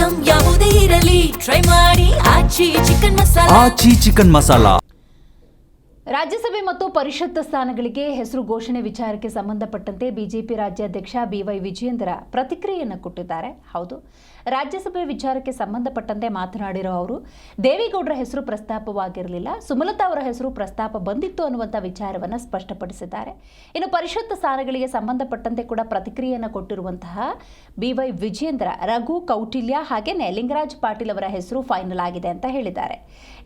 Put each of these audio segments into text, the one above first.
Item ಯಾವುದೇ ಇರಲಿ try ಮಾಡಿ ಆಚಿ ಚಿಕನ್ ಮಸಾಲಾ. ರಾಜ್ಯಸಭೆ ಮತ್ತು ಪರಿಷತ್ ಸ್ಥಾನಗಳಿಗೆ ಹೆಸರು ಘೋಷಣೆ ವಿಚಾರಕ್ಕೆ ಸಂಬಂಧಪಟ್ಟಂತೆ ಬಿಜೆಪಿ ರಾಜ್ಯಾಧ್ಯಕ್ಷ ಬಿವೈ ವಿಜಯೇಂದ್ರ ಪ್ರತಿಕ್ರಿಯೆಯನ್ನು ಕೊಟ್ಟಿದ್ದಾರೆ. ಹೌದು, ರಾಜ್ಯಸಭೆ ವಿಚಾರಕ್ಕೆ ಸಂಬಂಧಪಟ್ಟಂತೆ ಮಾತನಾಡಿರೋ ಅವರು ದೇವೇಗೌಡರ ಹೆಸರು ಪ್ರಸ್ತಾಪವಾಗಿರಲಿಲ್ಲ, ಸುಮಲತಾ ಅವರ ಹೆಸರು ಪ್ರಸ್ತಾಪ ಬಂದಿತ್ತು ಅನ್ನುವಂಥ ವಿಚಾರವನ್ನು ಸ್ಪಷ್ಟಪಡಿಸಿದ್ದಾರೆ. ಇನ್ನು ಪರಿಷತ್ ಸ್ಥಾನಗಳಿಗೆ ಸಂಬಂಧಪಟ್ಟಂತೆ ಕೂಡ ಪ್ರತಿಕ್ರಿಯೆಯನ್ನು ಕೊಟ್ಟಿರುವಂತಹ ಬಿವೈ ವಿಜಯೇಂದ್ರ ರಘು ಕೌಟಿಲ್ಯ ಹಾಗೆಯೇ ಲಿಂಗರಾಜ್ ಪಾಟೀಲ್ ಅವರ ಹೆಸರು ಫೈನಲ್ ಆಗಿದೆ ಅಂತ ಹೇಳಿದ್ದಾರೆ.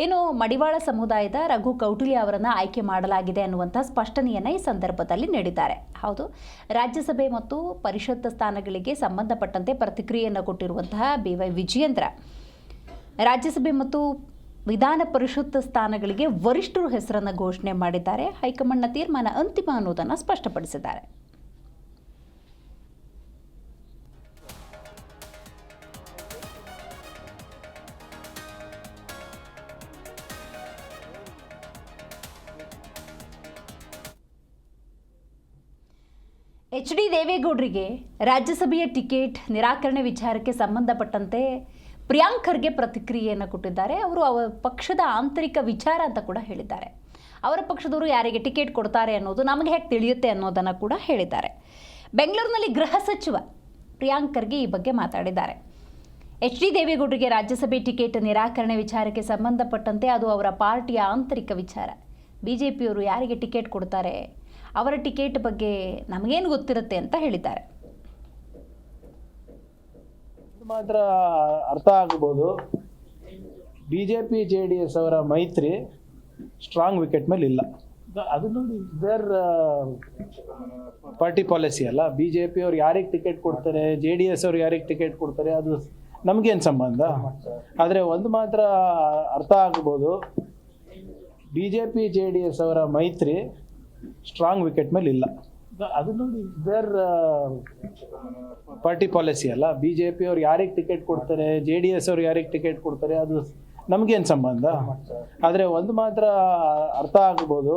ಇನ್ನು ಮಡಿವಾಳ ಸಮುದಾಯದ ರಘು ಕೌಟಿಲ್ಯ ಅವರನ್ನು ಆಯ್ಕೆ ಮಾಡಲಾಗಿದೆ ಅನ್ನುವಂಥ ಸ್ಪಷ್ಟನೆಯನ್ನು ಈ ಸಂದರ್ಭದಲ್ಲಿ ನೀಡಿದ್ದಾರೆ. ಹೌದು, ರಾಜ್ಯಸಭೆ ಮತ್ತು ಪರಿಷತ್ ಸ್ಥಾನಗಳಿಗೆ ಸಂಬಂಧಪಟ್ಟಂತೆ ಪ್ರತಿಕ್ರಿಯೆಯನ್ನು ಕೊಟ್ಟಿರುವಂತಹ ಬಿವೈ ವಿಜಯೇಂದ್ರ ರಾಜ್ಯಸಭೆ ಮತ್ತು ವಿಧಾನ ಪರಿಷತ್ ಸ್ಥಾನಗಳಿಗೆ ವರಿಷ್ಠರು ಹೆಸರನ್ನು ಘೋಷಣೆ ಮಾಡಿದ್ದಾರೆ. ಹೈಕಮಾಂಡ್ನ ತೀರ್ಮಾನ ಅಂತಿಮ ಅನ್ನೋದನ್ನು ಸ್ಪಷ್ಟಪಡಿಸಿದ್ದಾರೆ. ದೇವೇಗೌಡರಿಗೆ ರಾಜ್ಯಸಭೆಯ ಟಿಕೆಟ್ ನಿರಾಕರಣೆ ವಿಚಾರಕ್ಕೆ ಸಂಬಂಧಪಟ್ಟಂತೆ ಪ್ರಿಯಾಂಕ್ ಖರ್ಗೆ ಪ್ರತಿಕ್ರಿಯೆಯನ್ನು ಕೊಟ್ಟಿದ್ದಾರೆ. ಅವರು ಅವರ ಪಕ್ಷದ ಆಂತರಿಕ ವಿಚಾರ ಅಂತ ಕೂಡ ಹೇಳಿದ್ದಾರೆ. ಅವರ ಪಕ್ಷದವರು ಯಾರಿಗೆ ಟಿಕೆಟ್ ಕೊಡ್ತಾರೆ ಅನ್ನೋದು ನಮಗೆ ಹೇಗೆ ತಿಳಿಯುತ್ತೆ ಅನ್ನೋದನ್ನು ಕೂಡ ಹೇಳಿದ್ದಾರೆ. ಬೆಂಗಳೂರಿನಲ್ಲಿ ಗೃಹ ಸಚಿವ ಪ್ರಿಯಾಂಕ್ ಖರ್ಗೆ ಈ ಬಗ್ಗೆ ಮಾತಾಡಿದ್ದಾರೆ. ದೇವೇಗೌಡರಿಗೆ ರಾಜ್ಯಸಭೆ ಟಿಕೆಟ್ ನಿರಾಕರಣೆ ವಿಚಾರಕ್ಕೆ ಸಂಬಂಧಪಟ್ಟಂತೆ ಅದು ಅವರ ಪಾರ್ಟಿಯ ಆಂತರಿಕ ವಿಚಾರ. ಬಿಜೆಪಿಯವರು ಯಾರಿಗೆ ಟಿಕೆಟ್ ಕೊಡ್ತಾರೆ, ಅವರ ಟಿಕೆಟ್ ಬಗ್ಗೆ ನಮಗೇನು ಗೊತ್ತಿರುತ್ತೆ ಅಂತ ಹೇಳಿದ್ದಾರೆ. ಮಾತ್ರ ಅರ್ಥ ಆಗ್ಬೋದು, ಬಿಜೆಪಿ JDS ಅವರ ಮೈತ್ರಿ ಸ್ಟ್ರಾಂಗ್ ವಿಕೆಟ್ ಮೇಲೆ ಇಲ್ಲ. ಅದು ನೋಡಿ ದೇರ್ ಪಾರ್ಟಿ ಪಾಲಿಸಿ ಅಲ್ಲ. ಬಿಜೆಪಿ ಅವ್ರು ಯಾರಿಗೆ ಟಿಕೆಟ್ ಕೊಡ್ತಾರೆ, JDS ಅವ್ರು ಯಾರಿಗೆ ಟಿಕೆಟ್ ಕೊಡ್ತಾರೆ, ಅದು ನಮಗೇನು ಸಂಬಂಧ. ಆದರೆ ಒಂದು ಮಾತ್ರ ಅರ್ಥ ಆಗ್ಬೋದು, ಬಿಜೆಪಿ JDS ಅವರ ಮೈತ್ರಿ ಸ್ಟ್ರಾಂಗ್ ವಿಕೆಟ್ ಮೇಲೆ ಇಲ್ಲ. ಅದು ನೋಡಿ ದೇರ್ ಪಾರ್ಟಿ ಪಾಲಿಸಿ ಅಲ್ಲ. ಬಿಜೆಪಿ ಅವ್ರು ಯಾರಿಗೆ ಟಿಕೆಟ್ ಕೊಡ್ತಾರೆ, JDS ಅವ್ರು ಯಾರಿಗೆ ಟಿಕೆಟ್ ಕೊಡ್ತಾರೆ, ಅದು ನಮಗೇನು ಸಂಬಂಧ. ಆದರೆ ಒಂದು ಮಾತ್ರ ಅರ್ಥ ಆಗ್ಬೋದು,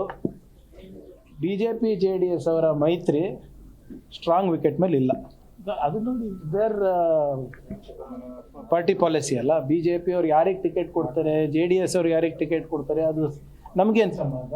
ಬಿಜೆಪಿ JDS ಅವರ ಮೈತ್ರಿ ಸ್ಟ್ರಾಂಗ್ ವಿಕೆಟ್ ಮೇಲೆ ಇಲ್ಲ. ಅದು ನೋಡಿ ದೇರ್ ಪಾರ್ಟಿ ಪಾಲಿಸಿ ಅಲ್ಲ. ಬಿಜೆಪಿ ಅವ್ರು ಯಾರಿಗೆ ಟಿಕೆಟ್ ಕೊಡ್ತಾರೆ, JDS ಅವ್ರು ಯಾರಿಗೆ ಟಿಕೆಟ್ ಕೊಡ್ತಾರೆ, ಅದು ನಮಗೇನು ಸಂಬಂಧ.